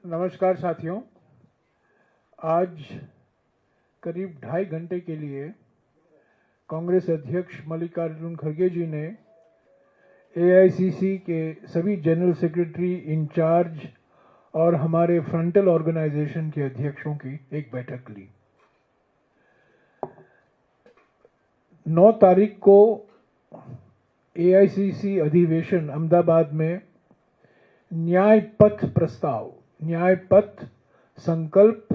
नमस्कार साथियों। आज करीब 2.5 घंटे के लिए कांग्रेस अध्यक्ष मल्लिकार्जुन खड़गे जी ने एआईसीसी के सभी जनरल सेक्रेटरी, इंचार्ज और हमारे फ्रंटल ऑर्गेनाइजेशन के अध्यक्षों की एक बैठक ली। 9 तारीख को एआईसीसी अधिवेशन अहमदाबाद में न्याय पथ प्रस्ताव, न्याय पथ, संकल्प,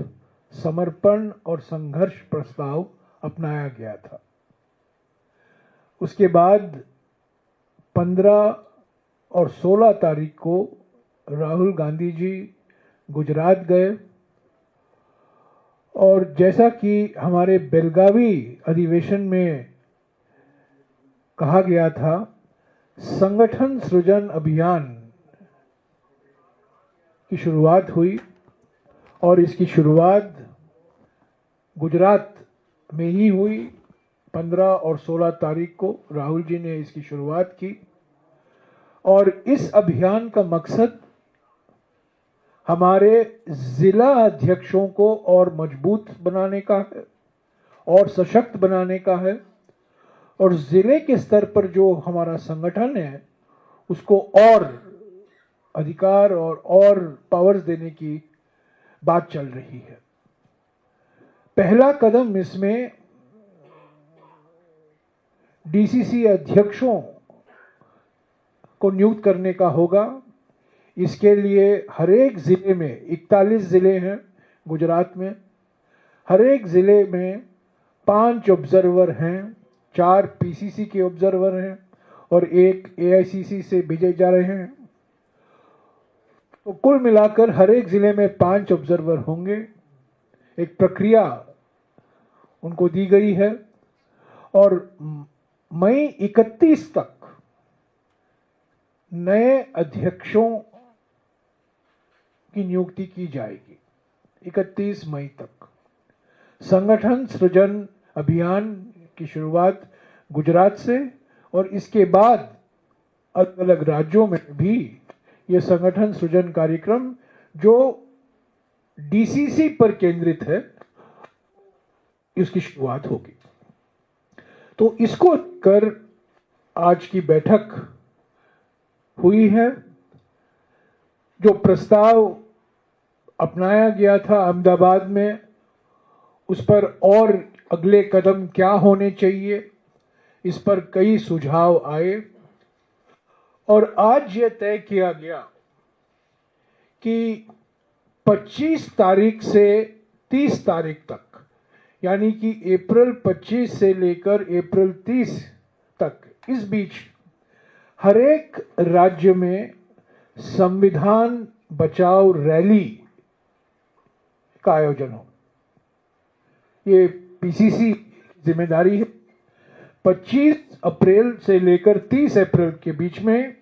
समर्पण और संघर्ष प्रस्ताव अपनाया गया था। उसके बाद 15 और 16 तारीख को राहुल गांधी जी गुजरात गए और जैसा कि हमारे बेलगावी अधिवेशन में कहा गया था, संगठन सृजन अभियान की शुरुआत हुई और इसकी शुरुआत गुजरात में ही हुई। 15 और 16 तारीख को राहुल जी ने इसकी शुरुआत की और इस अभियान का मकसद हमारे जिला अध्यक्षों को और मजबूत बनाने का है और सशक्त बनाने का है और जिले के स्तर पर जो हमारा संगठन है उसको और अधिकार और पावर्स देने की बात चल रही है। पहला कदम इसमें डीसीसी अध्यक्षों को नियुक्त करने का होगा। इसके लिए हर एक जिले में 41 जिले हैं गुजरात में, हर एक जिले में 5 ऑब्जर्वर हैं, 4 पीसीसी के ऑब्जर्वर हैं और 1 एआईसीसी से भेजे जा रहे हैं। तो कुल मिलाकर हर एक जिले में 5 ऑब्जर्वर होंगे। एक प्रक्रिया उनको दी गई है और मई 31 तक नए अध्यक्षों की नियुक्ति की जाएगी। 31 मई तक संगठन सृजन अभियान की शुरुआत गुजरात से और इसके बाद अलग अलग राज्यों में भी ये संगठन सृजन कार्यक्रम जो डीसीसी पर केंद्रित है, इसकी शुरुआत होगी। तो इसको कर आज की बैठक हुई है। जो प्रस्ताव अपनाया गया था अहमदाबाद में, उस पर और अगले कदम क्या होने चाहिए, इस पर कई सुझाव आए और आज ये तय किया गया कि 25 तारीख से 30 तारीख तक, यानी कि अप्रैल 25 से लेकर अप्रैल 30 तक, इस बीच हर एक राज्य में संविधान बचाओ रैली का आयोजन हो। ये पीसीसी जिम्मेदारी है। 25 अप्रैल से लेकर 30 अप्रैल के बीच में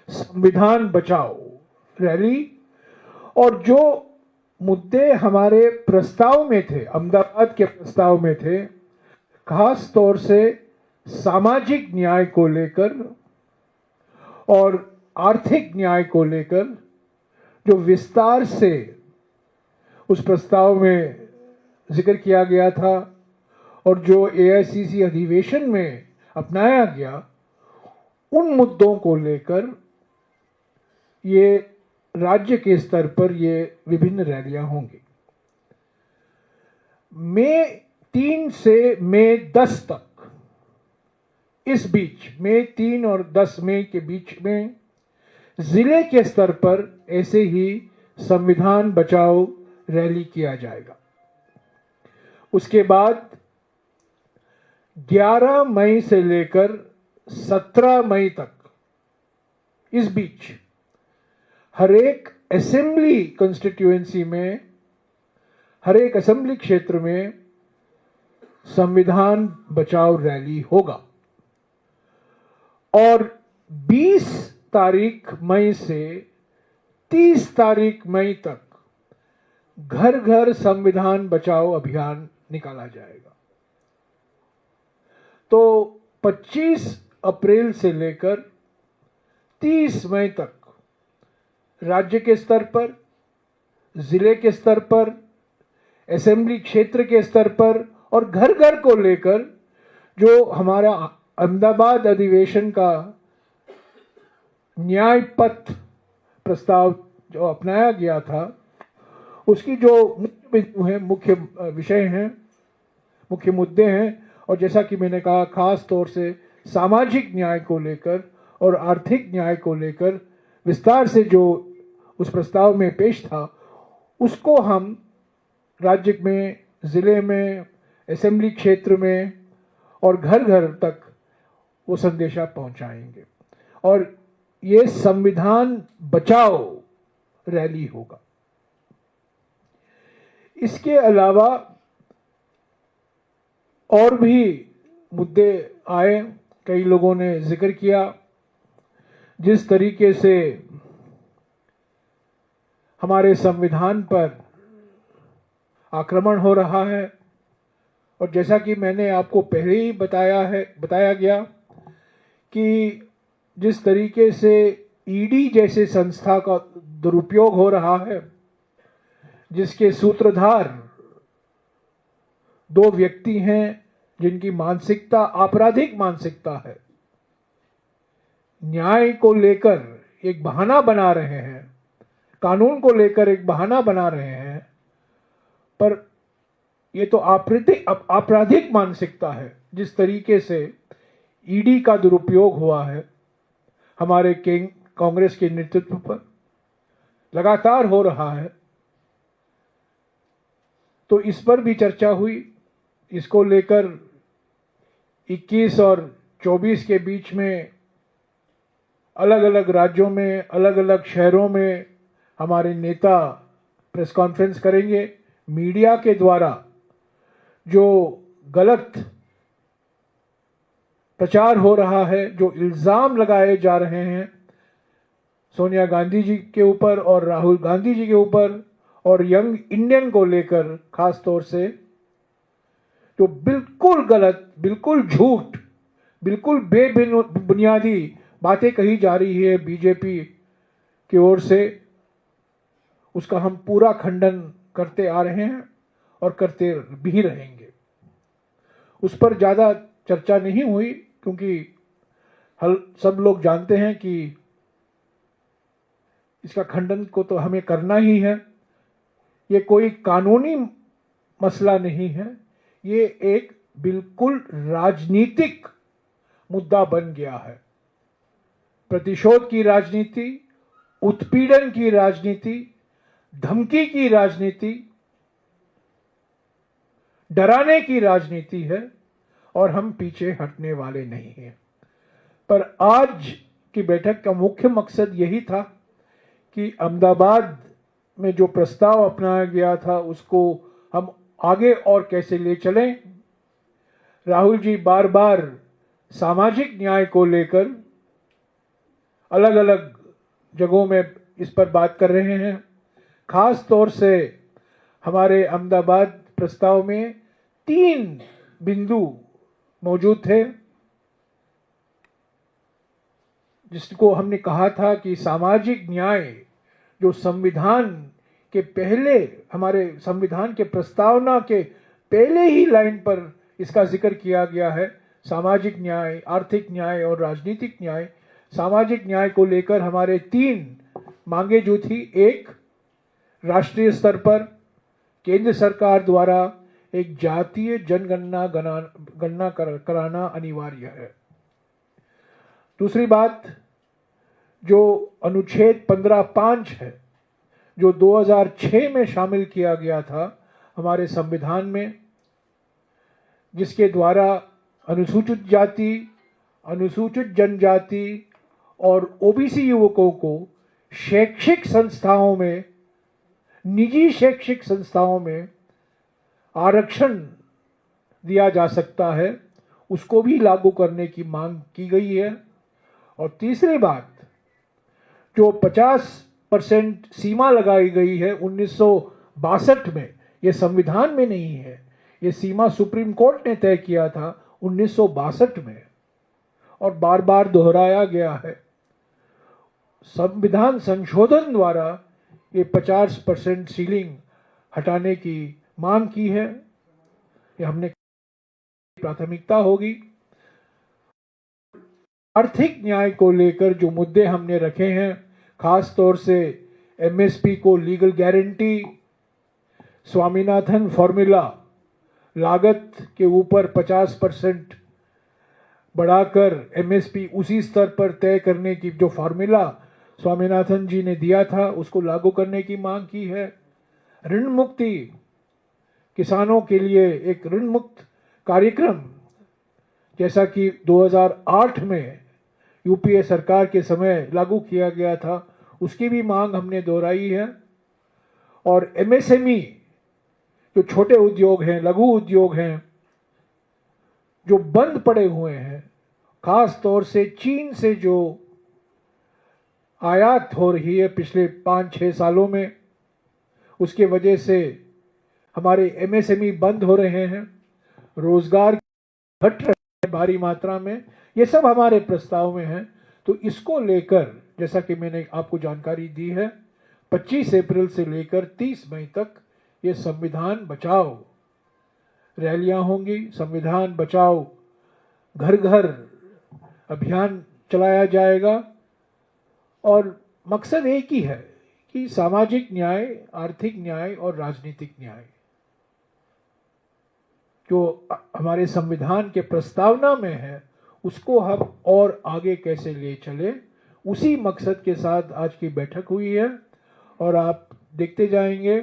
संविधान बचाओ रैली और जो मुद्दे हमारे प्रस्ताव में थे, अहमदाबाद के प्रस्ताव में थे, खास तौर से सामाजिक न्याय को लेकर और आर्थिक न्याय को लेकर, जो विस्तार से उस प्रस्ताव में जिक्र किया गया था और जो एआईसीसी अधिवेशन में अपनाया गया, उन मुद्दों को लेकर ये राज्य के स्तर पर ये विभिन्न रैलियां होंगी। मई 3 से मई 10 तक, इस बीच मई 3 और 10 मई के बीच में जिले के स्तर पर ऐसे ही संविधान बचाओ रैली किया जाएगा। उसके बाद 11 मई से लेकर 17 मई तक, इस बीच हर एक असेंबली कॉन्स्टिट्यूएंसी में, हर एक असेंबली क्षेत्र में संविधान बचाओ रैली होगा और 20 तारीख मई से 30 तारीख मई तक घर घर संविधान बचाओ अभियान निकाला जाएगा। तो 25 अप्रैल से लेकर 30 मई तक राज्य के स्तर पर जिले के स्तर पर, असेंबली क्षेत्र के स्तर पर और घर घर को लेकर जो हमारा अहमदाबाद अधिवेशन का न्याय पथ प्रस्ताव जो अपनाया गया था, उसकी जो मुख्य बिंदु हैं, मुख्य विषय हैं, मुख्य मुद्दे हैं, और जैसा कि मैंने कहा खास तौर से सामाजिक न्याय को लेकर और आर्थिक न्याय को लेकर विस्तार से जो उस प्रस्ताव में पेश था, उसको हम राज्य में, जिले में, असेंबली क्षेत्र में और घर घर तक वो संदेशा पहुंचाएंगे। और ये संविधान बचाओ रैली होगा। इसके अलावा और भी मुद्दे आए, कई लोगों ने जिक्र किया। जिस तरीके से हमारे संविधान पर आक्रमण हो रहा है, और जैसा कि मैंने आपको पहले ही बताया गया कि जिस तरीके से ईडी जैसे संस्था का दुरुपयोग हो रहा है, जिसके सूत्रधार दो व्यक्ति हैं जिनकी मानसिकता आपराधिक मानसिकता है, न्याय को लेकर एक बहाना बना रहे हैं, कानून को लेकर एक बहाना बना रहे हैं, पर ये तो आपराधिक मानसिकता है। जिस तरीके से ईडी का दुरुपयोग हुआ है हमारे कांग्रेस के नेतृत्व पर, लगातार हो रहा है, तो इस पर भी चर्चा हुई। इसको लेकर 21 और 24 के बीच में अलग अलग राज्यों में, अलग अलग शहरों में हमारे नेता प्रेस कॉन्फ्रेंस करेंगे। मीडिया के द्वारा जो गलत प्रचार हो रहा है, जो इल्जाम लगाए जा रहे हैं सोनिया गांधी जी के ऊपर और राहुल गांधी जी के ऊपर और यंग इंडियन को लेकर खास तौर से, जो बिल्कुल गलत, बिल्कुल झूठ, बिल्कुल बेबुनियादी बातें कही जा रही है बीजेपी की ओर से, उसका हम पूरा खंडन करते आ रहे हैं और करते भी रहेंगे। उस पर ज़्यादा चर्चा नहीं हुई क्योंकि सब लोग जानते हैं कि इसका खंडन को तो हमें करना ही है। ये कोई कानूनी मसला नहीं है, ये एक बिल्कुल राजनीतिक मुद्दा बन गया है। प्रतिशोध की राजनीति, उत्पीड़न की राजनीति, धमकी की राजनीति, डराने की राजनीति है और हम पीछे हटने वाले नहीं हैं। पर आज की बैठक का मुख्य मकसद यही था कि अहमदाबाद में जो प्रस्ताव अपनाया गया था उसको हम आगे और कैसे ले चलें। राहुल जी बार बार सामाजिक न्याय को लेकर अलग अलग जगहों में इस पर बात कर रहे हैं। खास तौर से हमारे अहमदाबाद प्रस्ताव में 3 बिंदु मौजूद थे जिसको हमने कहा था कि सामाजिक न्याय जो संविधान के पहले, हमारे संविधान के प्रस्तावना के पहले ही लाइन पर इसका जिक्र किया गया है। सामाजिक न्याय, आर्थिक न्याय और राजनीतिक न्याय। सामाजिक न्याय को लेकर हमारे 3 मांगे जो थी, एक, राष्ट्रीय स्तर पर केंद्र सरकार द्वारा एक जातीय जनगणना गणना कराना अनिवार्य है। दूसरी बात, जो अनुच्छेद 15(5) है, जो 2006 में शामिल किया गया था हमारे संविधान में, जिसके द्वारा अनुसूचित जाति, अनुसूचित जनजाति और ओबीसी युवकों को शैक्षिक संस्थाओं में, निजी शैक्षिक संस्थाओं में आरक्षण दिया जा सकता है, उसको भी लागू करने की मांग की गई है। और तीसरी बात, जो 50% सीमा लगाई गई है 1962 में, ये संविधान में नहीं है, ये सीमा सुप्रीम कोर्ट ने तय किया था 1962 में और बार बार दोहराया गया है। संविधान संशोधन द्वारा ये 50% सीलिंग हटाने की मांग की है। ये हमने प्राथमिकता होगी। आर्थिक न्याय को लेकर जो मुद्दे हमने रखे हैं, खास तौर से एमएसपी को लीगल गारंटी, स्वामीनाथन फॉर्मूला, लागत के ऊपर 50% बढ़ाकर एमएसपी उसी स्तर पर तय करने की जो फॉर्मूला स्वामीनाथन जी ने दिया था उसको लागू करने की मांग की है। ऋण मुक्ति, किसानों के लिए एक ऋण मुक्त कार्यक्रम जैसा कि 2008 में यूपीए सरकार के समय लागू किया गया था, उसकी भी मांग हमने दोहराई है। और एमएसएमई, जो छोटे उद्योग हैं, लघु उद्योग हैं, जो बंद पड़े हुए हैं, खास तौर से चीन से जो आयात हो रही है पिछले 5-6 सालों में, उसके वजह से हमारे एमएसएमई बंद हो रहे हैं, रोजगार घट रहे हैं भारी मात्रा में। ये सब हमारे प्रस्ताव में है। तो इसको लेकर, जैसा कि मैंने आपको जानकारी दी है, 25 अप्रैल से लेकर 30 मई तक ये संविधान बचाओ रैलियां होंगी। संविधान बचाओ घर घर अभियान चलाया जाएगा और मकसद एक ही है कि सामाजिक न्याय, आर्थिक न्याय और राजनीतिक न्याय जो हमारे संविधान के प्रस्तावना में है उसको हम और आगे कैसे ले चले, उसी मकसद के साथ आज की बैठक हुई है। और आप देखते जाएंगे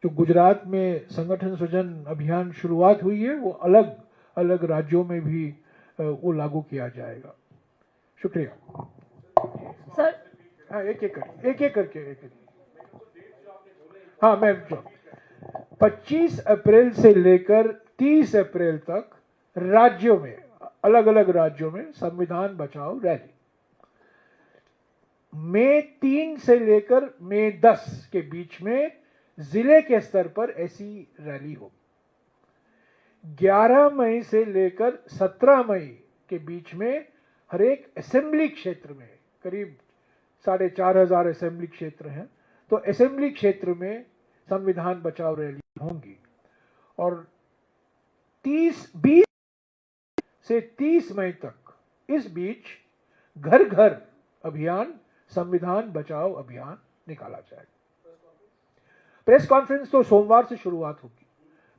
जो गुजरात में संगठन सृजन अभियान शुरुआत हुई है वो अलग अलग राज्यों में भी वो लागू किया जाएगा। शुक्रिया सर। हाँ, एक एक करके। हाँ, मैं 25 अप्रैल से लेकर 30 अप्रैल तक राज्यों में, अलग अलग राज्यों में संविधान बचाओ रैली। मई 3 से लेकर मई 10 के बीच में जिले के स्तर पर ऐसी रैली हो। 11 मई से लेकर 17 मई के बीच में हर एक असेंबली क्षेत्र में, करीब 4,500 असेंबली क्षेत्र हैं, तो असेंबली क्षेत्र में संविधान बचाओ रैली होंगी। और 20 से 30 मई तक इस बीच घर घर अभियान, संविधान बचाओ अभियान निकाला जाएगा। प्रेस कॉन्फ्रेंस तो सोमवार से शुरुआत होगी।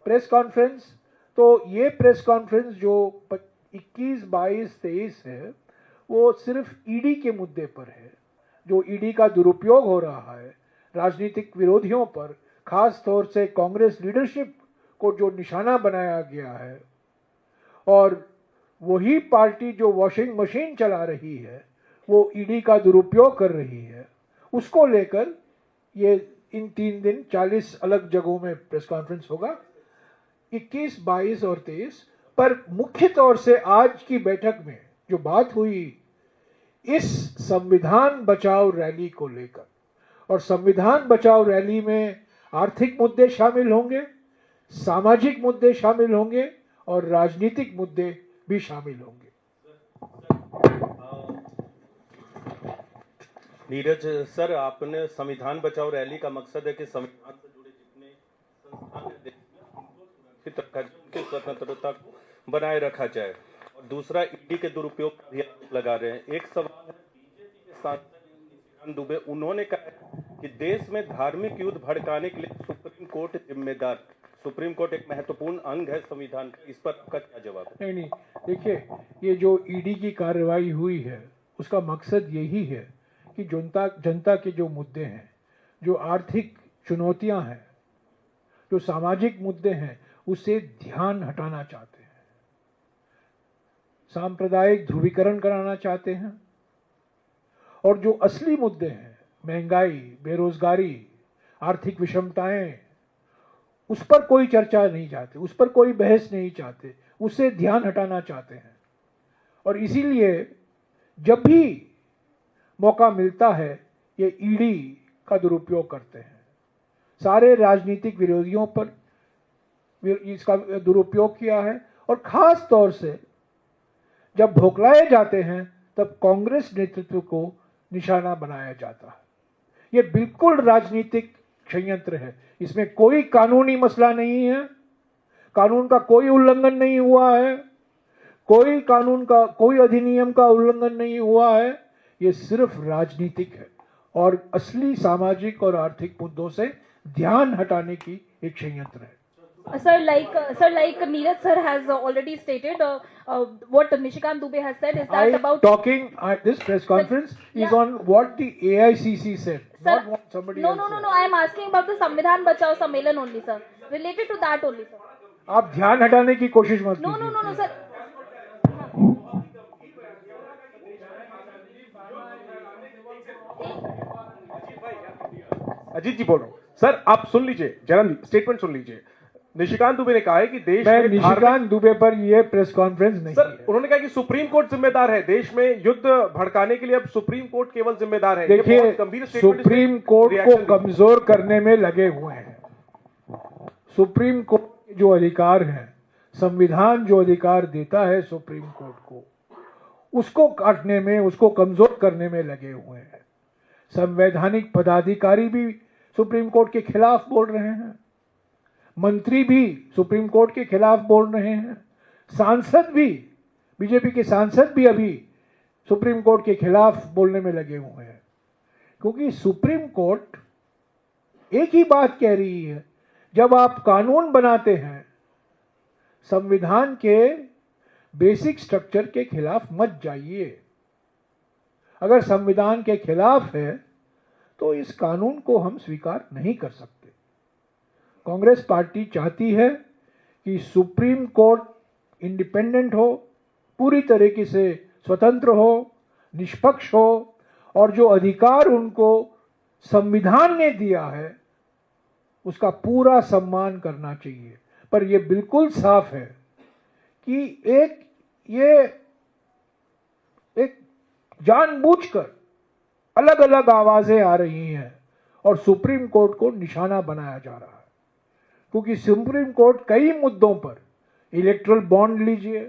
प्रेस कॉन्फ्रेंस तो ये प्रेस कॉन्फ्रेंस जो 21, 22, 23 है वो सिर्फ ईडी के मुद्दे पर है। जो ईडी का दुरुपयोग हो रहा है राजनीतिक विरोधियों पर, खास तौर से कांग्रेस लीडरशिप को जो निशाना बनाया गया है, और वही पार्टी जो वॉशिंग मशीन चला रही है वो ईडी का दुरुपयोग कर रही है, उसको लेकर ये इन 3 दिन 40 अलग जगहों में प्रेस कॉन्फ्रेंस होगा, 21, 22 और 23। पर मुख्य तौर से आज की बैठक में जो बात हुई इस संविधान बचाओ रैली को लेकर, और संविधान बचाओ रैली में आर्थिक मुद्दे शामिल होंगे, सामाजिक मुद्दे शामिल होंगे और राजनीतिक मुद्दे भी शामिल होंगे। नीरज सर, आपने संविधान बचाओ रैली का मकसद है कि संविधान से जुड़े जितने संस्थान हैं देश में उनको सुरक्षित रखा जाए, उनकी स्वतंत्रता को बनाए रखा जाए, और दूसरा ईडी के दुरुपयोग का भी आरोप लगा रहे हैं। एक सवाल है, बीजेपी के सांसद निशिकांत दुबे, उन्होंने कहा कि देश में धार्मिक युद्ध भड़काने के लिए सुप्रीम कोर्ट जिम्मेदार। सुप्रीम कोर्ट एक महत्वपूर्ण अंग है संविधान का, इस पर आपका क्या जवाब है? नहीं, देखिए, ये जो ईडी की कार्रवाई हुई है उसका मकसद यही है कि जनता के जो मुद्दे हैं, जो आर्थिक चुनौतियां हैं, जो सामाजिक मुद्दे हैं, उससे ध्यान हटाना चाहते हैं, सांप्रदायिक ध्रुवीकरण कराना चाहते हैं, और जो असली मुद्दे हैं, महंगाई, बेरोजगारी, आर्थिक विषमताएं, उस पर कोई चर्चा नहीं चाहते, उस पर कोई बहस नहीं चाहते, उससे ध्यान हटाना चाहते हैं। और इसीलिए जब भी मौका मिलता है ये ईडी का दुरुपयोग करते हैं। सारे राजनीतिक विरोधियों पर इसका दुरुपयोग किया है, और खास तौर से जब भोकलाए जाते हैं तब कांग्रेस नेतृत्व को निशाना बनाया जाता है। ये बिल्कुल राजनीतिक षड्यंत्र है। इसमें कोई कानूनी मसला नहीं है, कानून का कोई उल्लंघन नहीं हुआ है, कोई कानून का कोई अधिनियम का उल्लंघन नहीं हुआ है। ये सिर्फ राजनीतिक है और असली सामाजिक और आर्थिक मुद्दों से ध्यान हटाने की एक षड्यंत्र है। Sir, like Neeraj sir has already stated, what Nishikant Dubey has said is that about. This press conference is Yeah. on what the AICC said, Sir, not what somebody no, else no, no, said. no. I am asking about the Samvidhan Bachao Sammelan only, sir. Related to that only, sir. आप ध्यान हटाने की कोशिश मत No, no, कीजिए। no, no, sir. Ajit जी बोल रहा हूँ सर, आप सुन लीजिए जरा, स्टेटमेंट सुन लीजिए। निशिकांत दुबे ने कहा है कि देश मैं में निशिकांत दुबे पर ये प्रेस कॉन्फ्रेंस नहीं सर, है। उन्होंने कहा कि सुप्रीम कोर्ट जिम्मेदार है, देश में युद्ध भड़काने के लिए अब सुप्रीम कोर्ट केवल जिम्मेदार है। ये देखिए, बहुत गंभीर statement है, सुप्रीम कोर्ट को reaction दी। कमजोर करने में लगे हुए हैं। सुप्रीम कोर्ट के जो अधिकार हैं, संविधान जो अधिकार देता है सुप्रीम कोर्ट को, उसको काटने में, उसको कमजोर करने में लगे हुए हैं। संवैधानिक पदाधिकारी भी सुप्रीम कोर्ट के खिलाफ बोल रहे हैं, मंत्री भी सुप्रीम कोर्ट के खिलाफ बोल रहे हैं, सांसद भी, बीजेपी के सांसद भी अभी सुप्रीम कोर्ट के खिलाफ बोलने में लगे हुए हैं। क्योंकि सुप्रीम कोर्ट एक ही बात कह रही है, जब आप कानून बनाते हैं, संविधान के बेसिक स्ट्रक्चर के खिलाफ मत जाइए। अगर संविधान के खिलाफ है तो इस कानून को हम स्वीकार नहीं कर सकते। कांग्रेस पार्टी चाहती है कि सुप्रीम कोर्ट इंडिपेंडेंट हो, पूरी तरीके से स्वतंत्र हो, निष्पक्ष हो और जो अधिकार उनको संविधान ने दिया है उसका पूरा सम्मान करना चाहिए। पर यह बिल्कुल साफ है कि एक जानबूझकर अलग अलग आवाजें आ रही हैं और सुप्रीम कोर्ट को निशाना बनाया जा रहा है। क्योंकि सुप्रीम कोर्ट कई मुद्दों पर, इलेक्ट्रल बॉन्ड लीजिए,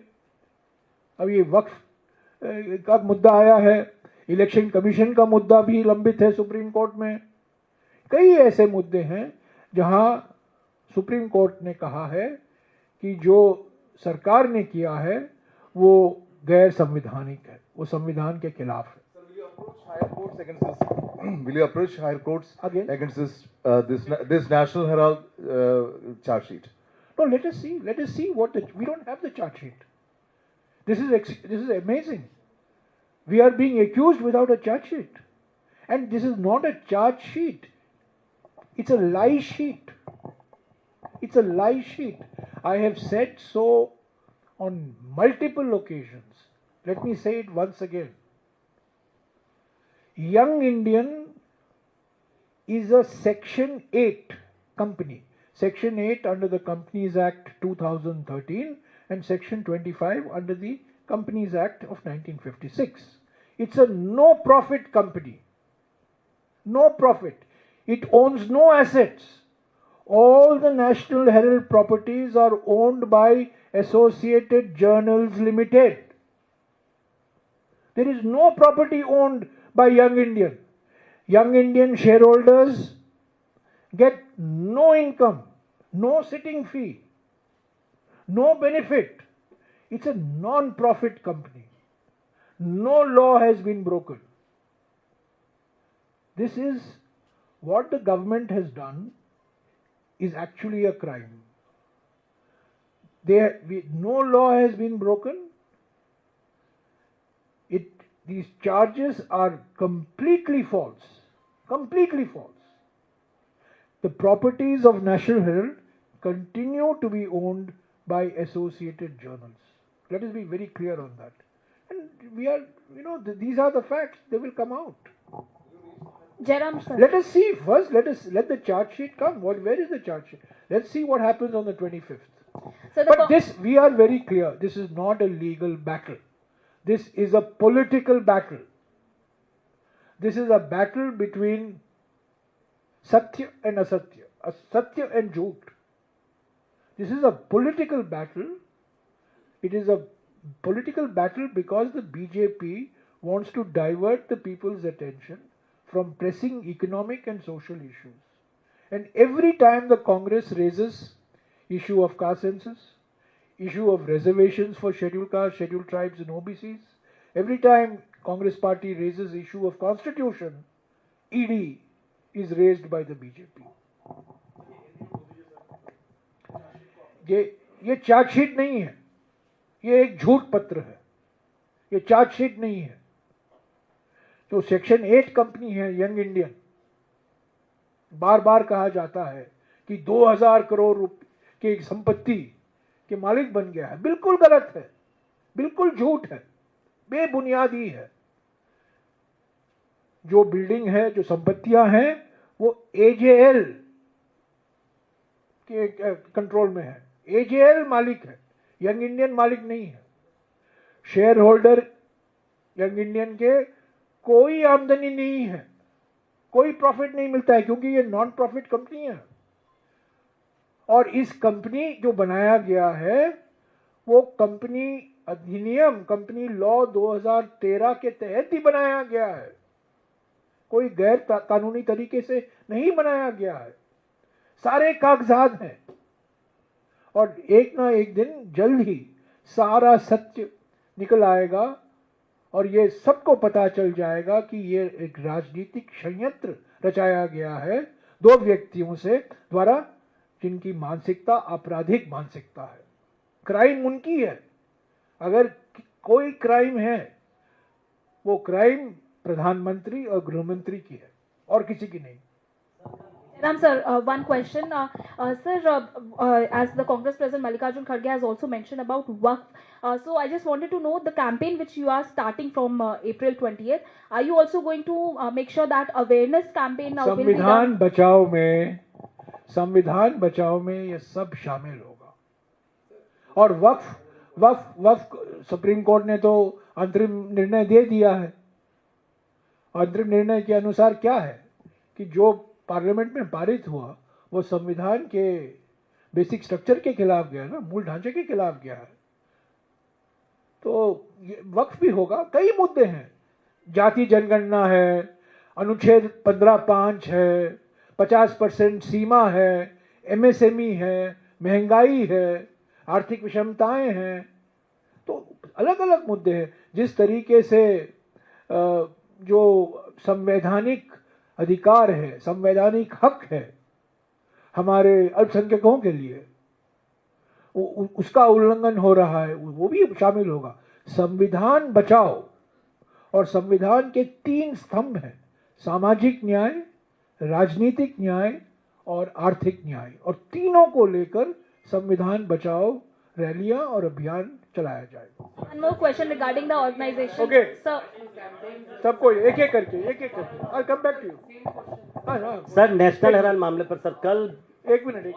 अब ये वक्फ का मुद्दा आया है, इलेक्शन कमीशन का मुद्दा भी लंबित है सुप्रीम कोर्ट में। कई ऐसे मुद्दे हैं जहां सुप्रीम कोर्ट ने कहा है कि जो सरकार ने किया है वो गैर संवैधानिक है, वो संविधान के खिलाफ है। Will you approach higher courts Again? against this National Herald charge sheet? No, let us see what we don't have the charge sheet. This is amazing. We are being accused without a charge sheet, and this is not a charge sheet. It's a lie sheet. It's a lie sheet. I have said so on multiple occasions. Let me say it once again. Young Indian is a Section 8 company. Section 8 under the Companies Act 2013 and Section 25 under the Companies Act of 1956. It's a no-profit company. No profit. It owns no assets. All the National Herald properties are owned by Associated Journals Limited. There is no property owned by Young Indian. Young Indian shareholders get no income, no sitting fee, no benefit. It's a non-profit company. No law has been broken. This is what the government has done is actually a crime. No law has been broken. These charges are completely false. Completely false. The properties of National Herald continue to be owned by Associated Journals. Let us be very clear on that. And we are, these are the facts. They will come out. Jairam sir. Let us see first. Let the charge sheet come. Where is the charge sheet? Let's see what happens on the 25th. So But we are very clear. This is not a legal battle. This is a political battle. This is a battle between Satya and Asatya, Satya and Jhoot. This is a political battle. It is a political battle because the BJP wants to divert the people's attention from pressing economic and social issues. And every time the Congress raises issue of caste census, issue of reservations for scheduled castes, scheduled tribes and OBCs, every time Congress party raises issue of constitution, ED is raised by the BJP. ये chargesheet नहीं है, ये एक झूठ पत्र है, ये chargesheet नहीं है. जो सेक्शन 8 कंपनी है यंग इंडियन, बार बार कहा जाता है कि 2000 करोड़ रुपए की संपत्ति के मालिक बन गया है. बिल्कुल गलत है, बिल्कुल झूठ है, बेबुनियादी है. जो बिल्डिंग है, जो संपत्तियां हैं, वो एजेएल के कंट्रोल में है. एजेएल मालिक है, यंग इंडियन मालिक नहीं है. शेयर होल्डर यंग इंडियन के कोई आमदनी नहीं है, कोई प्रॉफिट नहीं मिलता है, क्योंकि ये नॉन प्रॉफिट कंपनी है. और इस कंपनी जो बनाया गया है वो कंपनी अधिनियम, कंपनी लॉ 2013 के तहत ही बनाया गया है, कोई गैर कानूनी तरीके से नहीं बनाया गया है. सारे कागजात हैं और एक ना एक दिन जल्द ही सारा सत्य निकल आएगा और ये सबको पता चल जाएगा कि ये एक राजनीतिक षड्यंत्र रचाया गया है दो व्यक्तियों से द्वारा, जिनकी मानसिकता आपराधिक मानसिकता है. क्राइम उनकी है. अगर कोई क्राइम है, वो क्राइम प्रधानमंत्री और गृहमंत्री की है और किसी की नहीं. Ram sir, one question. Sir, as the Congress President Mallikarjun Kharge has also mentioned about Waqf, so I just wanted to know the campaign which you are starting from April 20th. Are you also going to make sure that awareness campaign will be done? संविधान बचाओ में ये सब शामिल होगा. और वक्फ supreme court ने तो अंतरिम निर्णय दे दिया है. अंतरिम निर्णय के अनुसार क्या है कि जो पार्लियामेंट में पारित हुआ वो संविधान के बेसिक स्ट्रक्चर के खिलाफ गया ना, मूल ढांचे के खिलाफ गया है. तो वक्फ भी होगा. कई मुद्दे हैं, जाति जनगणना है, अनुच्छेद 15(5) है, 50% सीमा है, एमएसएमई है, महंगाई है, आर्थिक विषमताएं हैं. तो अलग अलग मुद्दे हैं. जिस तरीके से जो संवैधानिक अधिकार है, संवैधानिक हक है हमारे अल्पसंख्यकों के लिए, उसका उल्लंघन हो रहा है, वो भी शामिल होगा. संविधान बचाओ और संविधान के 3 स्तंभ हैं: सामाजिक न्याय, राजनीतिक न्याय और आर्थिक न्याय. और तीनों को लेकर संविधान बचाओ रैलियां और अभियान चलाया जाएगा. One more question regarding the organization. Okay. Sir, सबको एक एक करके I'll come back to you. हाँ, सर, नेशनल हेराल्ड मामले पर सर कल एक minute.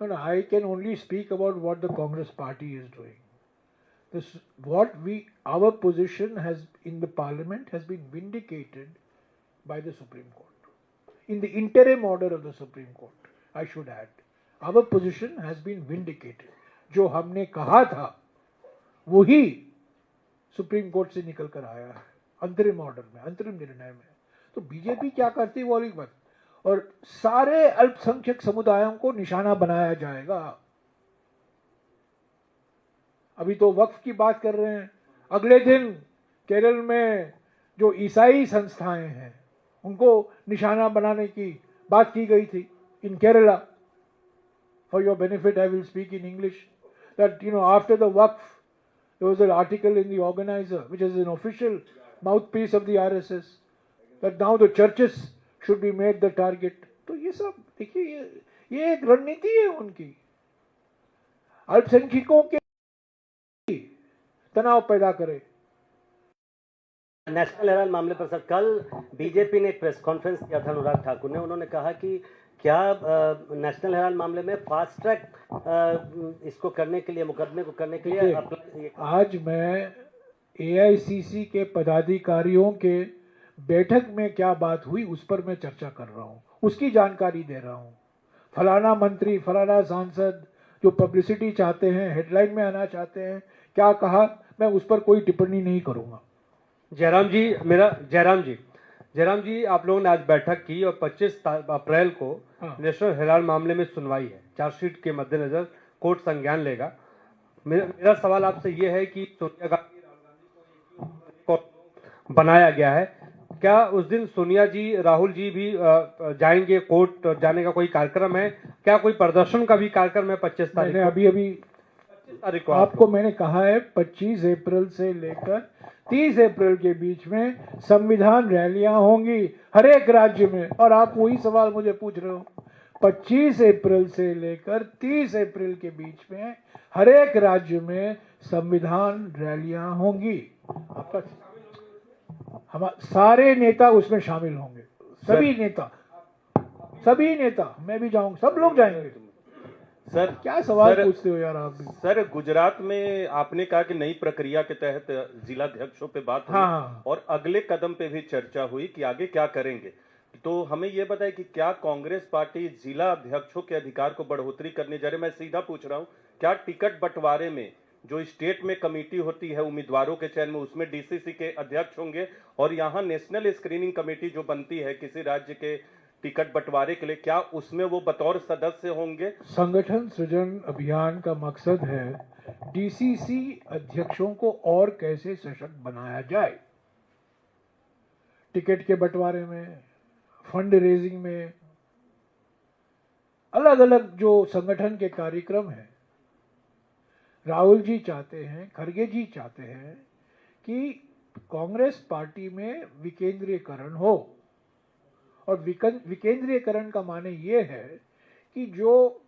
No, I can only speak about what the Congress party is doing. Our position in the parliament has been vindicated by the Supreme Court. In the interim order of the Supreme Court, I should add, our position has been vindicated. जो हमने कहा था वही supreme court से निकल कर आया है अंतरिम ऑर्डर में, अंतरिम निर्णय में. तो बीजेपी क्या करती है वो अलग बात. और सारे अल्पसंख्यक समुदायों को निशाना बनाया जाएगा. अभी तो वक्फ की बात कर रहे हैं, अगले दिन केरल में जो ईसाई संस्थाएं हैं उनको निशाना बनाने की बात की गई थी in Kerala. For your benefit, I will speak in English. That, after the Waqf, there was an article in the Organizer, which is an official mouthpiece of the RSS, that now the churches should be made the target. तो ये सब देखिए, ये एक रणनीति है उनकी, अल्पसंख्यकों के तनाव पैदा करे. नेशनल हेराल्ड मामले पर सर कल बीजेपी ने एक प्रेस कॉन्फ्रेंस किया था अनुराग ठाकुर ने. उन्होंने कहा कि क्या नेशनल हेराल्ड मामले में फास्ट ट्रैक इसको करने के लिए, मुकदमे को करने के लिए आज मैं एआईसीसी के पदाधिकारियों के बैठक में क्या बात हुई उस पर मैं चर्चा कर रहा हूं, उसकी जानकारी दे रहा हूं. फलाना मंत्री, फलाना सांसद जो पब्लिसिटी चाहते हैं, हेडलाइन में आना चाहते हैं, क्या कहा, मैं उस पर कोई टिप्पणी नहीं करूंगा। जयराम जी, आप लोगों ने आज बैठक की और 25 अप्रैल को नेशनल हेराल्ड मामले में सुनवाई है। चार्जशीट के मद्देनजर कोर्ट संज्ञान लेगा। मेरा सवाल आपसे ये है कि सोनिया गांधी, राहुल गांधी को बनाया गया है, क्या उस दिन सोनिया जी, राहुल जी भी जाएंगे कोर्ट? जाने का कोई कार्यक्रम है क्या? कोई प्रदर्शन का भी कार्यक्रम है 25 तारीख मैंने को? अभी 25 तारीख को आपको मैंने कहा है 25 अप्रैल से लेकर 30 अप्रैल के बीच में संविधान रैलियां होंगी हर एक राज्य में, और आप वही सवाल मुझे पूछ रहे हो। 25 अप्रैल से लेकर 30 अप्रैल के बीच में हर एक राज्य में संविधान रैलियां होंगी। आपका हम सारे नेता उसमें शामिल होंगे, सभी नेता, मैं भी जाऊंगा, सब लोग जाएंगे। सर क्या सवाल पूछते हो यार आप भी? सर, गुजरात में आपने कहा कि नई प्रक्रिया के तहत जिलाध्यक्षों पे बात हुई, हाँ। और अगले कदम पे भी चर्चा हुई कि आगे क्या करेंगे। तो हमें ये बताएं कि क्या कांग्रेस पार्टी जिला अध्यक्षों के अधिकार को बढ़ोतरी करने जा रही है? मैं सीधा पूछ रहा हूं, क्या टिकट बंटवारे में जो स्टेट में कमेटी होती है उम्मीदवारों के चयन में, उसमें डीसीसी के अध्यक्ष होंगे, और यहाँ नेशनल स्क्रीनिंग कमेटी जो बनती है किसी राज्य के टिकट बंटवारे के लिए, क्या उसमें वो बतौर सदस्य होंगे? संगठन सृजन अभियान का मकसद है डीसीसी अध्यक्षों को और कैसे सशक्त बनाया जाए। टिकट के बंटवारे में, फंड रेजिंग में, अलग अलग जो संगठन के कार्यक्रम हैं। राहुल जी चाहते हैं, खड़गे जी चाहते हैं कि कांग्रेस पार्टी में विकेंद्रीकरण हो, और विकेंद्रीकरण का माने ये है कि जो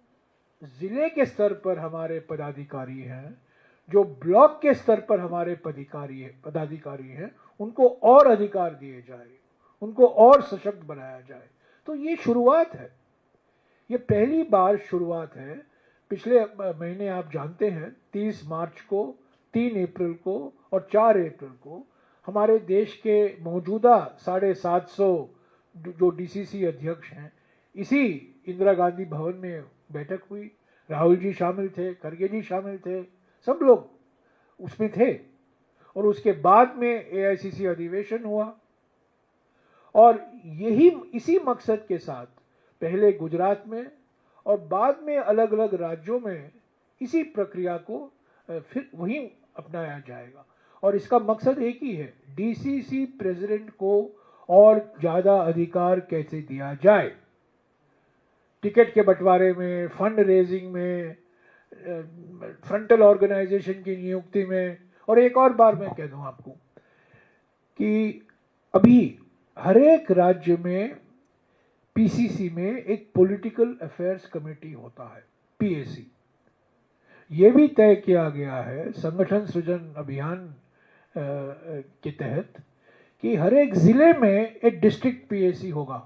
जिले के स्तर पर हमारे पदाधिकारी हैं, जो ब्लॉक के स्तर पर हमारे पदाधिकारी हैं, उनको और अधिकार दिए जाए, उनको और सशक्त बनाया जाए। तो ये शुरुआत है, ये पहली बार शुरुआत है। पिछले महीने आप जानते हैं 30 मार्च को, 3 अप्रैल को और 4 अप्रैल को हमारे देश के मौजूदा 750 जो डीसीसी अध्यक्ष हैं, इसी इंदिरा गांधी भवन में बैठक हुई। राहुल जी शामिल थे, खड़गे जी शामिल थे, सब लोग उसमें थे। और उसके बाद में एआईसीसी अधिवेशन हुआ, और यही इसी मकसद के साथ पहले गुजरात में और बाद में अलग अलग राज्यों में इसी प्रक्रिया को फिर वहीं अपनाया जाएगा। और इसका मकसद एक ही है, डीसीसी प्रेसिडेंट को और ज्यादा अधिकार कैसे दिया जाए, टिकट के बंटवारे में, फंड रेजिंग में, फ्रंटल ऑर्गेनाइजेशन की नियुक्ति में। और एक और बार मैं कह दूं आपको कि अभी हर एक राज्य में पीसीसी में एक पॉलिटिकल अफेयर्स कमेटी होता है, पीएसी। ये भी तय किया गया है संगठन सृजन अभियान के तहत कि हर एक जिले में एक डिस्ट्रिक्ट पीएसी होगा,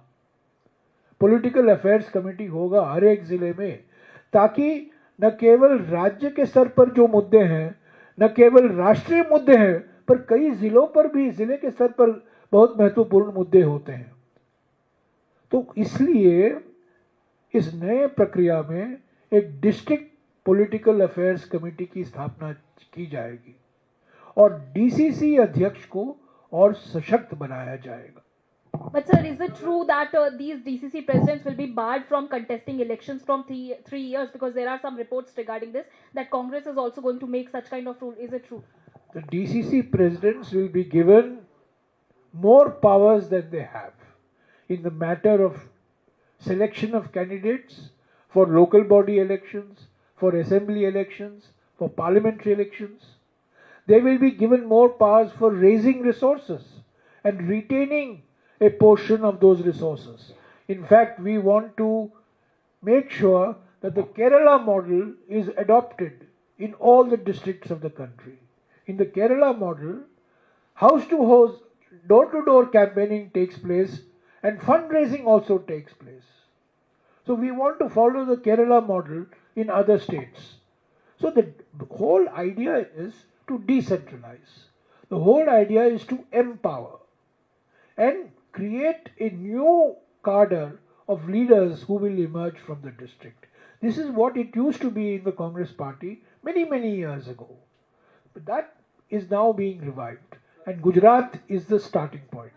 पॉलिटिकल अफेयर्स कमेटी होगा हर एक जिले में, ताकि न केवल राज्य के स्तर पर जो मुद्दे हैं, न केवल राष्ट्रीय मुद्दे हैं, पर कई जिलों पर भी जिले के स्तर पर बहुत महत्वपूर्ण मुद्दे होते हैं। तो इसलिए इस नए प्रक्रिया में एक डिस्ट्रिक्ट पॉलिटिकल अफेयर्स कमेटी की स्थापना की जाएगी, और डीसीसी अध्यक्ष को और सशक्त बनाया जाएगा। But sir, is it true that these DCC presidents will be barred from contesting elections from three years? Because there are some reports regarding this, that Congress is also going to make such kind of rule. Is it true? The DCC presidents will be given more powers than they have in the matter of selection of candidates for local body elections, for assembly elections, for parliamentary elections. They will be given more powers for raising resources and retaining a portion of those resources. In fact, we want to make sure that the Kerala model is adopted in all the districts of the country. In the Kerala model, house to house, door to door campaigning takes place, and fundraising also takes place. So we want to follow the Kerala model in other states. So the whole idea is to decentralize. The whole idea is to empower and create a new cadre of leaders who will emerge from the district. This is what it used to be in the Congress party many years ago. But that is now being revived. And Gujarat is the starting point.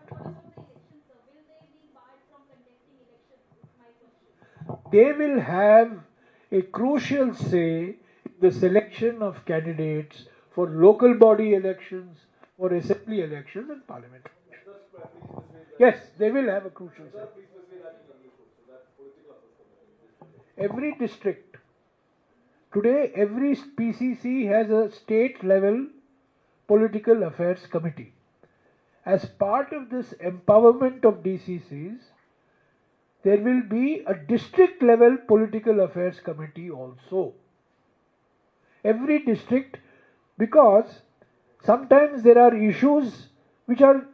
They will have a crucial say in the selection of candidates for local body elections, for assembly elections and parliament elections. Yes, they will have a crucial say. Every district, today every PCC has a state level political affairs committee. As part of this empowerment of DCCs, there will be a district level political affairs committee also. Every district, because sometimes there are issues which are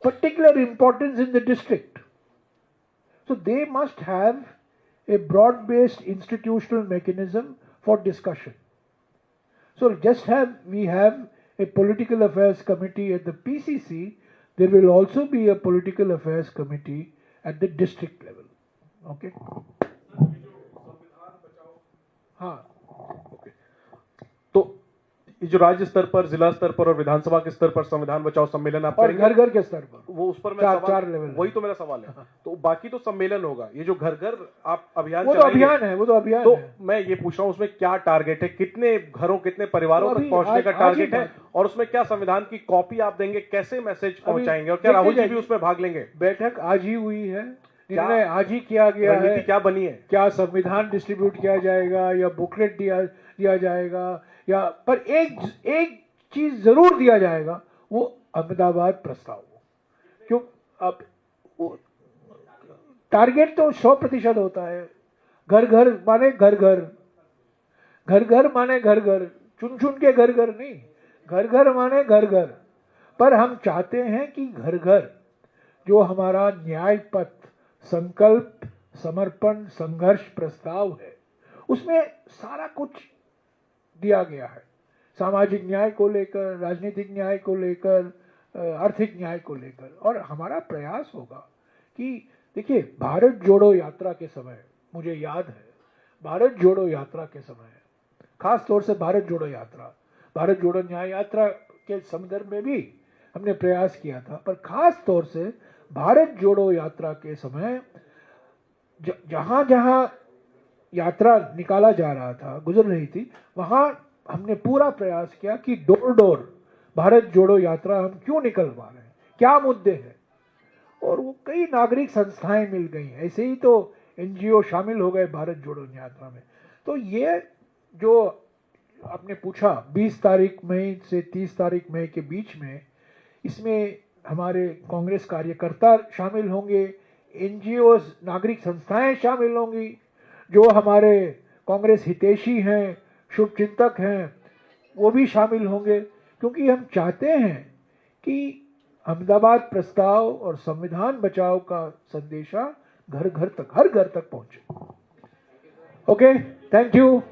particular importance in the district. So they must have a broad-based institutional mechanism for discussion. So we have a political affairs committee at the PCC, there will also be a political affairs committee at the district level. Okay? हाँ. Okay, तो ये जो राज्य स्तर पर, जिला स्तर पर और विधानसभा के स्तर पर संविधान बचाओ सम्मेलन आप और करेंगे? घर घर के स्तर पर, वो उस पर मैं चार लेवल, वही तो मेरा सवाल है। तो बाकी तो सम्मेलन होगा, ये जो घर घर आप अभियान वो तो अभियान है, वो तो अभियान तो है। मैं ये पूछ रहा हूँ उसमें क्या टारगेट है, कितने घरों कितने परिवारों तो तक पहुंचने का आज टारगेट ही है, और उसमें क्या संविधान की कॉपी आप देंगे, कैसे मैसेज पहुंचाएंगे, और क्या देखिए राहुल जी जाइए। भी उसमें भाग लेंगे? बैठक आज ही हुई है, निर्णय आज ही किया गया है। रणनीति क्या बनी है? क्या संविधान डिस्ट्रीब्यूट किया जाएगा या बुकलेट दिया जाएगा, या पर एक चीज जरूर दिया जाएगा, वो अहमदाबाद प्रस्ताव। क्यों? अब टारगेट तो 100% होता है। घर घर माने घर घर, घर घर माने घर घर, चुन चुन के घर घर नहीं, घर घर माने घर घर। पर हम चाहते हैं कि घर घर जो हमारा न्याय पथ, संकल्प, समर्पण, संघर्ष प्रस्ताव है, उसमें सारा कुछ दिया गया है। सामाजिक न्याय को लेकर, राजनीतिक न्याय को लेकर, आर्थिक न्याय को लेकर। और हमारा प्रयास होगा कि देखिए, भारत जोड़ो यात्रा के समय, मुझे याद है भारत जोड़ो यात्रा के समय, खास तौर से भारत जोड़ो यात्रा, भारत जोड़ो न्याय यात्रा के संदर्भ में भी हमने प्रयास किया था, पर खास तौर से भारत जोड़ो यात्रा के समय जहां जहां यात्रा निकाला जा रहा था, गुजर रही थी, वहां हमने पूरा प्रयास किया कि डोर डोर भारत जोड़ो यात्रा हम क्यों निकलवा रहे हैं, क्या मुद्दे हैं। और वो कई नागरिक संस्थाएं मिल गई, ऐसे ही तो एनजीओ शामिल हो गए भारत जोड़ो यात्रा में। तो ये जो आपने पूछा 20 तारीख मई से 30 तारीख मई के बीच में, इसमें हमारे कांग्रेस कार्यकर्ता शामिल होंगे, एनजीओ नागरिक संस्थाएं शामिल होंगी, जो हमारे कांग्रेस हितैषी हैं, शुभचिंतक हैं, वो भी शामिल होंगे, क्योंकि हम चाहते हैं कि अहमदाबाद प्रस्ताव और संविधान बचाओ का संदेशा घर घर तक, हर घर तक पहुंचे। Okay, thank you.